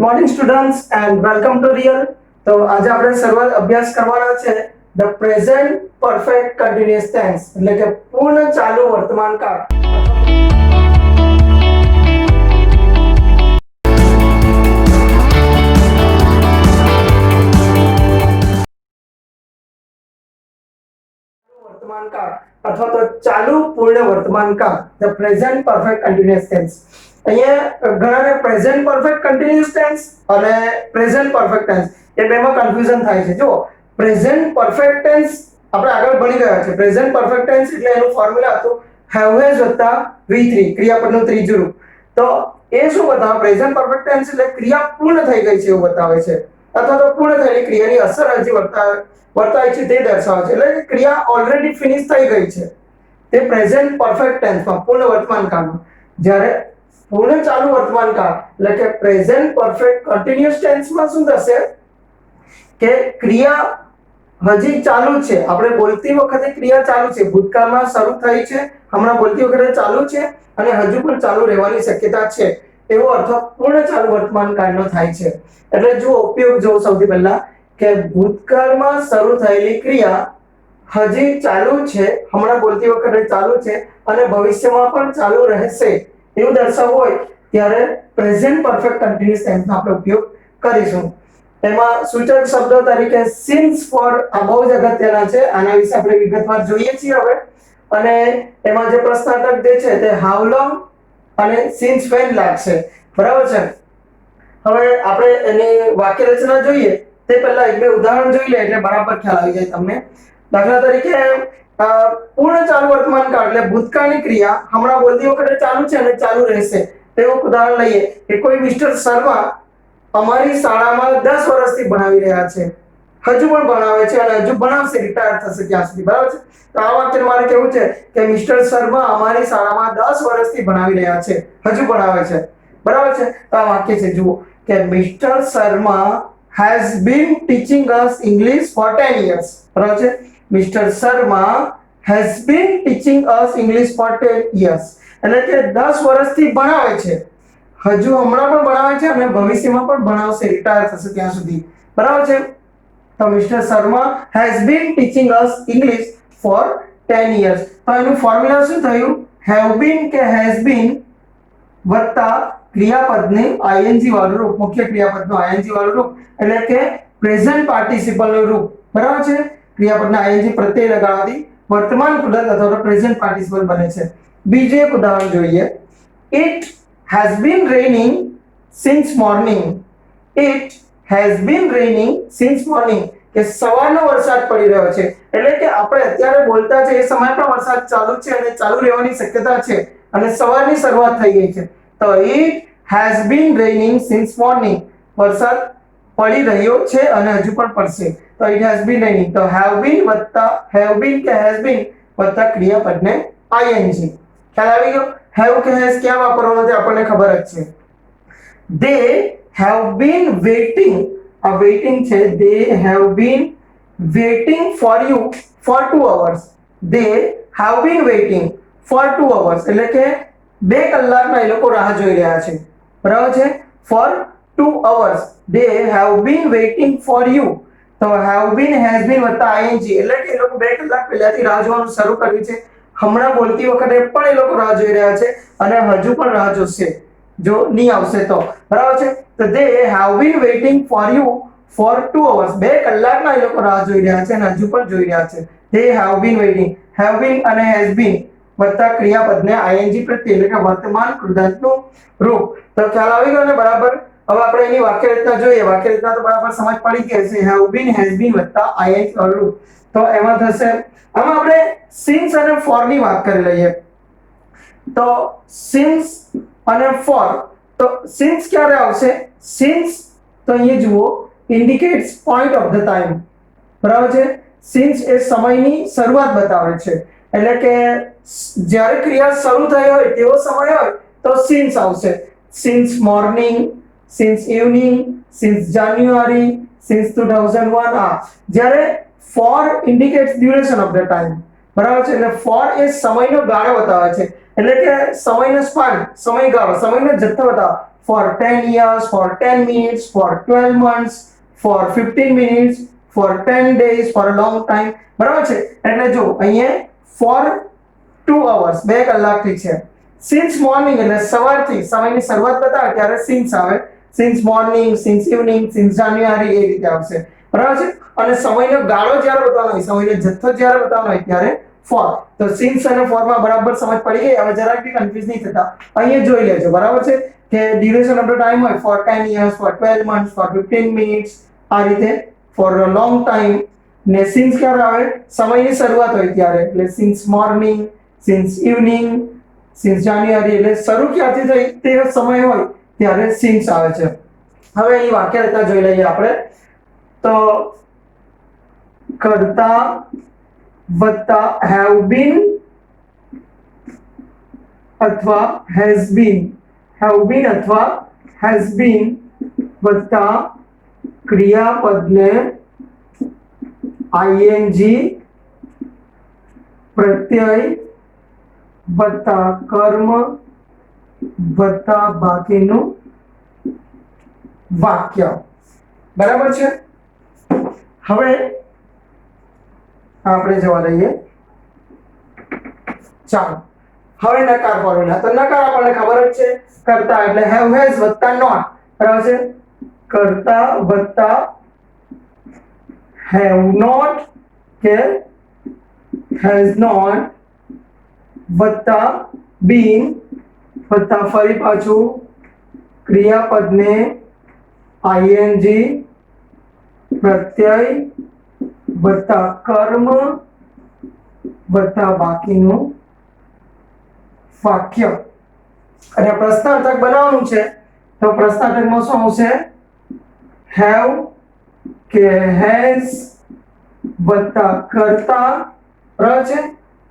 Morning students and welcome to real. તો આજે આપણે શરૂઆત અભ્યાસ કરવાના છે the present perfect continuous tense એટલે કે પૂર્ણ ચાલુ વર્તમાન કાળ. વર્તમાન કાળ અથવા તો ચાલુ પૂર્ણ વર્તમાન કાળ, the present perfect continuous tense. અહીંયા ઘણાને પ્રેઝન્ટ પરફેક્ટ કન્ટિન્યુઅસ ટેન્સ અને પ્રેઝન્ટ પરફેક્ટ ટેન્સ એ બેમાં કન્ફ્યુઝન થાય છે. જો પ્રેઝન્ટ પરફેક્ટ ટેન્સ આપણે આગળ ભણી ગયા છે. પ્રેઝન્ટ પરફેક્ટ ટેન્સ એટલે એનું ફોર્મ્યુલા હતું હેવ હેઝ વત્તા V3 ક્રિયાપદનું ત્રીજું રૂપ. તો એ શું બતાવે? પ્રેઝન્ટ પરફેક્ટ ટેન્સ એટલે ક્રિયા પૂર્ણ થઈ ગઈ છે એવું બતાવે છે, અથવા તો પૂર્ણ થયેલી ક્રિયાની અસર હજી વર્તાય છે તે દર્શાવે છે. એટલે કે ક્રિયા ઓલરેડી ફિનિશ થઈ ગઈ છે. તે પ્રેઝન્ટ પરફેક્ટ ટેન્સમાં પૂર્ણ વર્તમાન કાળમાં. જ્યારે પૂર્ણ ચાલુ વર્તમાન કાળ એટલે કે પ્રેઝન્ટ પરફેક્ટ કન્ટિન્યુઅસ ટેન્સમાં શું થશે કે ક્રિયા હજી ચાલુ છે. આપણે બોલતી વખતે ક્રિયા ચાલુ છે, ભૂતકાળમાં શરૂ થઈ છે, હમણાં બોલતી વખતે ચાલુ છે અને હજુ પણ ચાલુ રહેવાની શક્યતા છે, એવો અર્થ પૂર્ણ ચાલુ વર્તમાન કાળનો થાય છે. એટલે જો ઉપયોગ જો સૌથી પહેલા કે ભૂતકાળમાં શરૂ થયેલી ક્રિયા હજી ચાલુ છે, હમણાં બોલતી વખતે ચાલુ છે અને ભવિષ્યમાં પણ ચાલુ રહેશે એવું દર્શાવવું હોય ત્યારે પ્રેઝન્ટ પરફેક્ટ કન્ટિન્યુઅસ ટેન્સનો આપણે ઉપયોગ કરીશું. એમાં સૂચક શબ્દો તરીકે સિન્સ ફોર આ બહુ જ અગત્યના છે. આના વિશે આપણે વિગતવાર જોઈએ છીએ હવે. અને એમાં જે પ્રશ્નાર્થક જે છે તે હાઉ લોંગ અને સિન્સ વેન લાગશે. બરાબર છે. હવે આપણે એની વાક્ય રચના જોઈએ તે પહેલા એક બે ઉદાહરણ જોઈ લે એટલે બરાબર ખ્યાલ આવી જાય તમને. દાખલા તરીકે પૂર્ણ ચાલુ વર્તમાન કાળ એટલે ભૂતકાળની ક્રિયા હમણાં બોલતી વખતે ચાલુ છે અને ચાલુ રહેશે તેવું ઉદાહરણ લઈએ કે કોઈ મિસ્ટર શર્મા અમારી શાળામાં 10 વર્ષથી ભણાવી રહ્યા છે, હજુ પણ ભણાવે છે અને હજુ ભણાવશે રિટાયર થશે ત્યાં સુધી. બરાબર છે. તો આ વાક્ય મારે કેવું છે કે મિસ્ટર શર્મા અમારી શાળામાં 10 વર્ષથી ભણાવી રહ્યા છે, હજુ ભણાવે છે. બરાબર છે. તો આ વાક્ય છે, જુઓ કે mister Sharma has been teaching us English for 10 years. બરાબર છે. Mr. Sharma has been teaching us English for 10 years. એટલે કે 10 વર્ષથી ભણાવે છે, હજુ હમણાં પણ ભણાવે છે અને ભવિષ્યમાં પણ ભણાવશે, રિટાયર થશે ત્યાં સુધી. બરાબર છે. તો Mr. Sharma has been teaching us English for 10 years. તો એનું ફોર્મ્યુલા શું થયું? have been કે has been વત્તા ક્રિયાપદને ing વાળું રૂપ, મુખ્ય ક્રિયાપદનું ing વાળું રૂપ એટલે કે પ્રેઝન્ટ પાર્ટિસિપલ નું રૂપ. બરાબર છે. ક્રિયાપદના ing પ્રત્યય લગાડવાથી વર્તમાન કૃદંત અથવા પ્રેઝન્ટ પાર્ટિસિપલ બને છે. બીજું એક ઉદાહરણ જોઈએ. It has been raining since morning. It has been raining since morning કે સવારનો વરસાદ પડી રહ્યો છે. એટલે કે આપણે અત્યારે બોલતા છે એ સમય પર વરસાદ ચાલુ છે અને ચાલુ રહેવાની શક્યતા છે અને સવારની શરૂઆત થઈ ગઈ છે. તો it has been raining since morning વરસાદ પડી રહ્યો છે અને હજુ પણ પડશે. તો it has been raining. તો have been વત્તા have been કે has been વત્તા ક્રિયાપદને ing. ખ્યાલ આવી ગયો? have કે has ક્યાં વાપરવાનો તે આપણને ખબર જ છે. they have been waiting, આ waiting છે, they have been waiting for you for 2 hours. they have been waiting for 2 hours એટલે કે 2 કલાકના એ લોકો રાહ જોઈ રહ્યા છે. બરાબર છે. for 2 hours they have been waiting for you. તો have been has been વત્તા ing એટલે કે એ લોકો 2 કલાક પહેલાથી રાહ જોવાનું શરૂ કર્યું છે. હમણાં બોલતી વખતે પણ એ લોકો રાહ જોઈ રહ્યા છે અને હજુ પણ રાહ જોશે જો નહીં આવશે તો. બરાબર છે. તો they have been waiting for you for 2 hours 2 કલાકના એ લોકો રાહ જોઈ રહ્યા છે અને હજુ પણ જોઈ રહ્યા છે. they have been waiting. have been અને has been વત્તા ક્રિયાપદને ing પ્રત્યય એટલે કે વર્તમાન કૃદંતનું રૂપ. તો ખ્યાલ આવી ગયો ને બરાબર? હવે આપણે એની વાક્ય રચના જોઈએ. વાક્ય રચના તો બરાબર સમજ પડી ગઈ છે. have been has been વત્તા ing વાળું રૂપ. તો એમાં થશે, આમાં આપણે since અને for ની વાત કરી લઈએ. તો since અને for, તો since ક્યારે આવશે? since તો અહીંયા જુઓ indicates point of the time. બરાબર છે. since એ સમયની શરૂઆત બતાવે છે. એટલે કે જ્યારે ક્રિયા શરૂ થઈ હોય તેવો સમય હોય તો since આવશે. since morning, since evening, since January, since 2001. જ્યારે for indicates duration of the time. બરાબર છે. એટલે for એ સમયનો ગાળો બતાવે છે એટલે કે સમયનો સ્પાન, સમયગાળો, સમયનો જથ્થો બતાવે. for 10 years, for 10 minutes, for 12 months, for 15 minutes, for 10 days, for a long time. બરાબર છે? એટલે જો અહીંયા for 2 hours 2 કલાકથી છે. since morning એટલે સવારથી સમયની શરૂઆત બતાવે ત્યારે since આવે. since morning, since evening, since January એ રીતે આવશે. બરાબર છે? અને સમયનો ગાળો જ્યારે બતાવવાનો હોય, સમયનો જથ્થો જ્યારે બતાવવાનો હોય ત્યારે for. તો since અને for માં બરાબર સમજ પડી ગઈ. હવે જરાક બી કન્ફ્યુઝ નહીં થતા. અહીંયા જોઈ લેજો. બરાબર છે? કે ડ્યુરેશન ઓફ ધ ટાઈમ હોય for 10 years, for 12 months, for 15 minutes આ રીતે for a long time. ને since ક્યારે આવે? સમયની શરૂઆત હોય ત્યારે. એટલે since morning, since evening, since January એટલે શરૂ ક્યાંથી થઈ તે સમય હોય ત્યારે since આવે છે. હવે અહીં વાક્ય રચના જોઈ લઈએ આપણે. તો કરતા વત્તા have been અથવા has been, have been અથવા has been વત્તા ક્રિયાપદને ing પ્રત્યય વત્તા કર્મ વત્તા બાકીનું વાક્ય. બરાબર છે? હવે આપણે જવા દઈએ. ચાલો હવે નકાર ફોર્મ્યુલા. તો નકાર આપણને ખબર જ છે. કરતા એટલે have has વત્તા not. બરાબર છે? કરતા વત્તા have not કે has not વત્તા been વત્તા ફરી પાછું ક્રિયાપદને ing પ્રત્યય વત્તા કર્મ વત્તા બાકીનું વાક્ય. અને પ્રશ્નાર્થક બનાવવાનું છે. તો પ્રશ્નાર્થકમાં શું આવશે? have કે has વત્તા કરતા બરાબર છે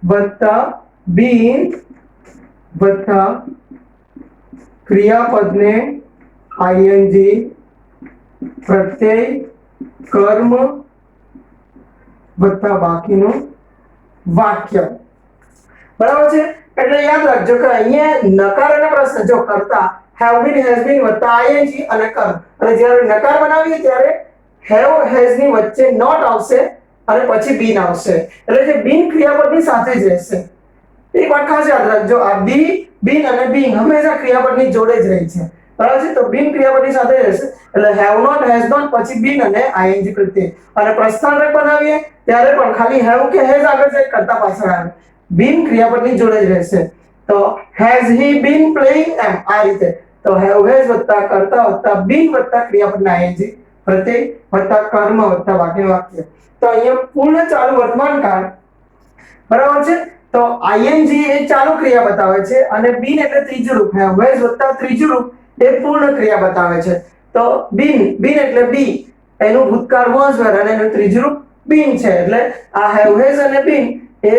વત્તા been વત્તા ક્રિયાપદને ing પ્રત્યય કર્મ વત્તા બાકીનું વાક્ય. બરાબર છે? એટલે યાદ રાખજો કે અહીંયા નકાર અને પ્રશ્ન જો કરતા have been, has been વત્તા ing અને કર્મ. અને જ્યારે નકાર બનાવીએ ત્યારે have has ની વચ્ચે not આવશે અને પછી been આવશે. એટલે કે been ક્રિયાપદની સાથે જ રહેશે. એક વાત ખાસ યાદ રાખજો, આ be, been અને being હંમેશા ક્રિયાપદની જોડે જ રહે છે. બરાબર છે? તો been ક્રિયાપદની સાથે રહેશે. એટલે have not, has not પછી been અને ing પ્રત્યય. અને પ્રશ્નાર્થક બનાવીએ ત્યારે પણ ખાલી have કે has આગળ જાય કરતા પાછળ આવે. been ક્રિયાપદની જોડે જ રહેશે. તો has he been playing એમ આ રીતે. તો have has વત્તા કરતા વત્તા been વત્તા ક્રિયાપદના ing પ્રત્યય વત્તા કર્મ વત્તા બાકીનું વાક્ય. તો અહીંયા પૂર્ણ ચાલુ વર્તમાન કાળ. બરાબર છે? તો ing એ ચાલુ ક્રિયા બતાવે છે અને been એટલે ત્રીજું રૂપ. have has વત્તા ત્રીજું રૂપ એ પૂર્ણ ક્રિયા બતાવે છે. તો been એટલે be એનું ભૂતકાળ was were અને એનું ત્રીજું રૂપ been છે. એટલે આ have has અને been એ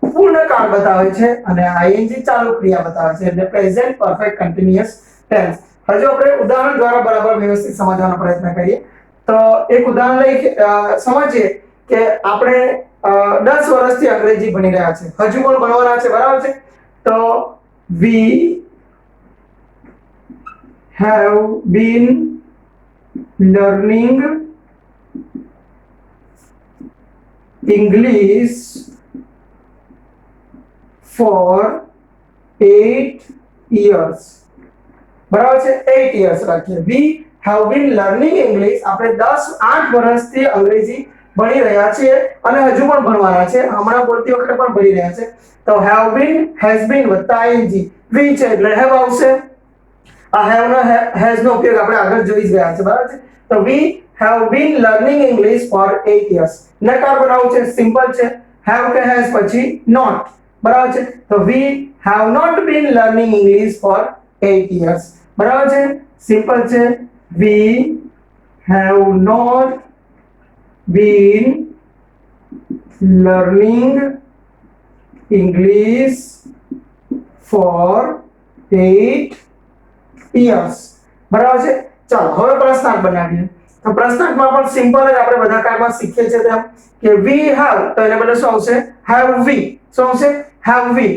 પૂર્ણ કાળ બતાવે છે અને ing ચાલુ ક્રિયા બતાવે છે. એટલે પ્રેઝન્ટ પરફેક્ટ કન્ટિન્યુઅસ ટેન્સ. હજુ આપણે ઉદાહરણ દ્વારા બરાબર વ્યવસ્થિત સમજવાનો પ્રયત્ન કરીએ. તો એક ઉદાહરણ લઈ સમજીએ કે આપણે 10 વર્ષથી અંગ્રેજી ભણી રહ્યા છે. હજુ પણ ભણવાના છે. બરાબર છે? તો we have been learning English for 8 years. બરાબર છે? 8 years રાખીએ. we have been learning English આપણે 8 વર્ષથી અંગ્રેજી ભણી રહ્યા છીએ અને હજુ પણ ભણવાના છે. હમણાં બોલતી વખતે પણ ભણી રહ્યા છે. તો have been, has been વત્તા ing we છે એટલે have આવશે. આ have નો has નો ઉપયોગ આપણે આગળ જોઈ જ ગયા છે. બરાબર છે? તો we have been learning English for 8 years. નકાર બનાવવું છે, સિમ્પલ છે. have કે has પછી not. બરાબર છે? તો we have not been learning English for 8 years. બરાબર છે? સિમ્પલ છે. we have not been learning English for 8 years. બરાબર છે? ચાલો હવે પ્રશ્નાર્થ બનાવીએ. તો પ્રશ્નાર્થમાં પણ સિમ્પલ જ આપણે બધા કાળમાં શીખીએ છીએ તેમ કે we have તો એને બદલે શું આવશે? have we. શું આવશે? have we.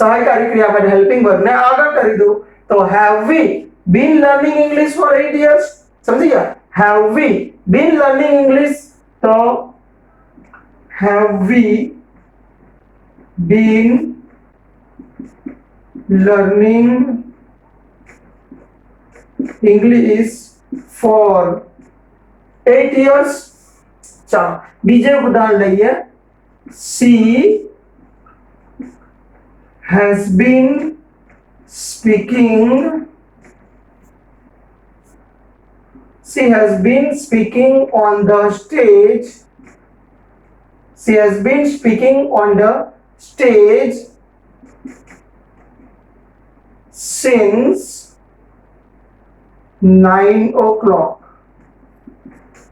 સહાયકારી ક્રિયાપદ હેલ્પિંગ વર્બને આગળ કરી દો તો have we been learning English for 8 years? समझ गया? Have we been learning English? तो have we been learning English for 8 years? चलो बीजे उदाहरण लइए. She has been speaking on the stage. She has been speaking on the stage since 9 o'clock.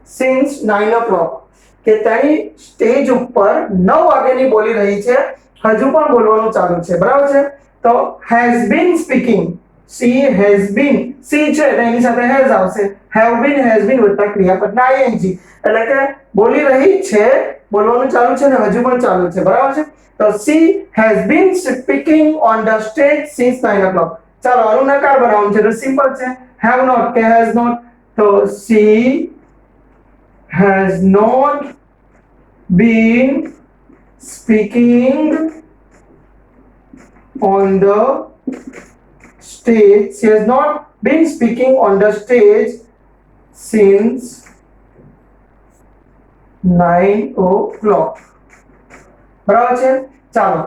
Since 9 o'clock. કે તેની stage ઉપર 9 વાગ્યાની બોલી રહી છે, હજુ પણ બોલવાનું ચાલુ છે. બરાબર છે? તો has been speaking, she has been, she છે એટલે એની સાથે has આવશે. have been વત્તા ક્રિયાપદના ing, એટલે કે બોલી રહી છે, બોલવાનું ચાલુ છે ને હજુ પણ ચાલુ છે. બરાબર છે? તો she has been speaking on the stage since 9 o'clock. ચાલો આનું નકાર બનાવવાનું છે તો સિમ્પલ છે. have not કે has not, તો she has not been speaking on the stage. She has not been speaking on the stage since 9 o'clock. બરાબર છે? ચાલો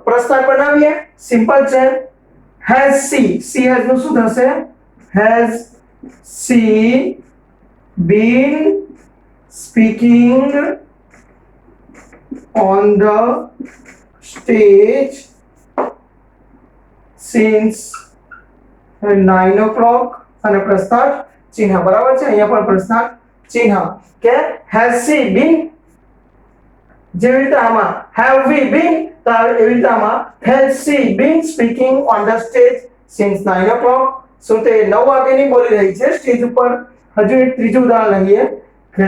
પ્રસ્તાવ બનાવીએ. સિમ્પલ છે. has she has નું શું થશે? has she been speaking on the stage since 9 o'clock? અને પ્રસ્તાવ ચિહ્ન. બરાબર છે? અહીંયા પણ પ્રસ્તાવ ચિહ્ન કે has she been, જેવી રીતે આમાં have we been, તો એવી રીતે આમાં has she been speaking on the stage since 9 o'clock? શું તે 9 વાગ્યાની બોલી રહી છે સ્ટેજ ઉપર? હજુ એક ત્રીજું ઉદાહરણ લઈએ કે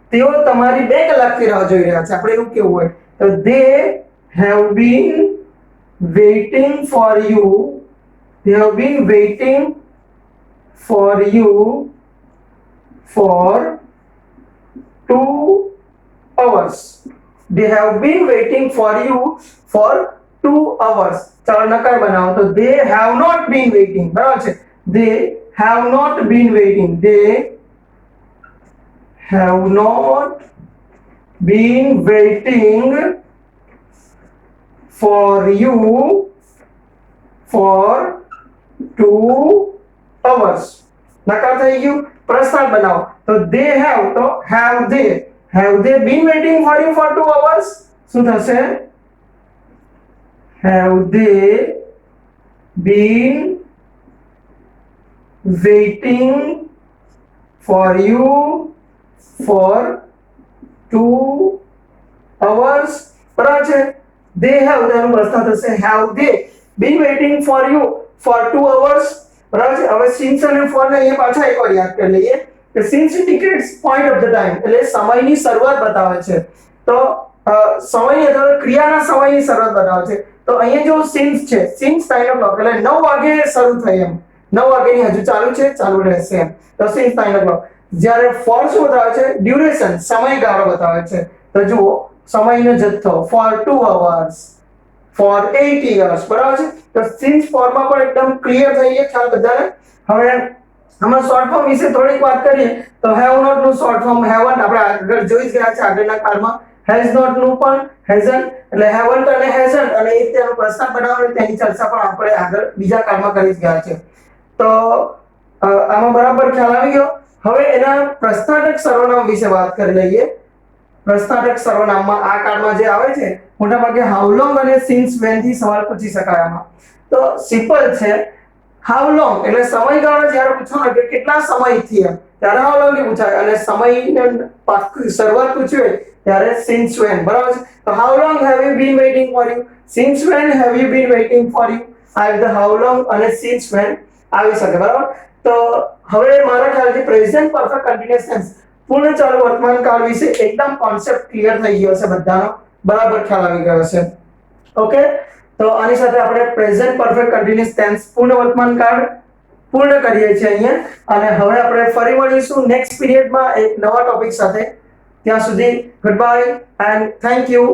તેઓ તમારી 2 કલાકથી રાહ જોઈ રહ્યા છે. આપણે એવું કેવું હોય તો they have been waiting for you. They have been waiting for you for 2 hours. They have been waiting for you for 2 hours. ચાલો નકાર બનાવો તો they have not been waiting. બરાબર છે? They have not been waiting. They have not been waiting for you for 2 hours. નકાર થઈ ગયું. પ્રસ્તાવ બનાવો તો they have, તો have they been waiting for you for 2 hours? શું થશે? have they been waiting for you for 2 hours? બરાબર છે? they have, તેનો પ્રસ્તાવ થશે have they been waiting for you for 2 hours? બરાબર છે? હવે since અને for ને અહીંયા પાછા એકવાર યાદ કરી લઈએ કે since indicates point of the time, એટલે સમયની શરૂઆત બતાવે છે. તો સમયની અથવા ક્રિયાના સમયની શરૂઆત બતાવે છે. તો અહીંયા જો since છે, since 9 o'clock એટલે 9 વાગે શરૂ થઈ એમ. 9 વાગ્યાની હજુ ચાલુ છે, ચાલુ રહેશે એમ. તો since 9 o'clock. જ્યારે for શું બતાવે છે? ડ્યુરેશન, સમયગાળો બતાવે છે. તો જુઓ સમયનો જથ્થો for 2 hours, for 8 years. બરાબર છે? તો since for માં પણ એકદમ ક્લિયર થઈ ગયો ખ્યાલ બધાને. હવે આમાં શોર્ટ ફોર્મ વિશે થોડીક વાત કરીએ તો have not નું શોર્ટ ફોર્મ haven't આપણે આગળ જોઈ ગયા છે આગળના કાળમાં. has not નું પણ hasn't, એટલે haven't અને hasn't અને એ તેનો પ્રસ્તાવ બનાવવાનો તેની ચર્ચા પણ આપણે આગળ બીજા કાળમાં કરી ગયા છે. તો આમાં બરાબર ખ્યાલ આવી ગયો. હવે એના પ્રસ્તાવક સર્વનામ વિશે વાત કરી લઈએ. પ્રસ્તાવક સર્વનામમાં આ કાળમાં જે આવે છે મોટાભાગે how long અને since when થી સવાલ પૂછી શકાય આમાં. તો સિમ્પલ છે. how long એટલે સમયગાળો જ્યારે પૂછવાનો કે કેટલા સમયથી એમ ત્યારે how long ની પૂછાય, અને સમયની શરૂઆત પૂછવી હોય ત્યારે since when. બરાબર છે? તો how long have you been waiting for you? since when have you been waiting for you? આ રીતે how long અને since when આવી શકે. બરાબર? તો હવે મારા ખ્યાલથી પ્રેઝન્ટ પરફેક્ટ કન્ટિન્યુઅસ ટેન્સ પૂર્ણ ચાલુ વર્તમાન કાળ વિશે એકદમ કોન્સેપ્ટ ક્લિયર થઈ ગયો છે બધાનો. બરાબર ખ્યાલ આવી ગયો છે. ઓકે, તો આની સાથે આપણે પ્રેઝન્ટ પરફેક્ટ કન્ટિન્યુઅસ ટેન્સ પૂર્ણ વર્તમાન કાળ પૂર્ણ કરીએ છીએ અહીંયા અને હવે આપણે ફરી મળીશું નેક્સ્ટ પીરિયડમાં એક નવા ટોપિક સાથે. ત્યાં સુધી good bye and thank you.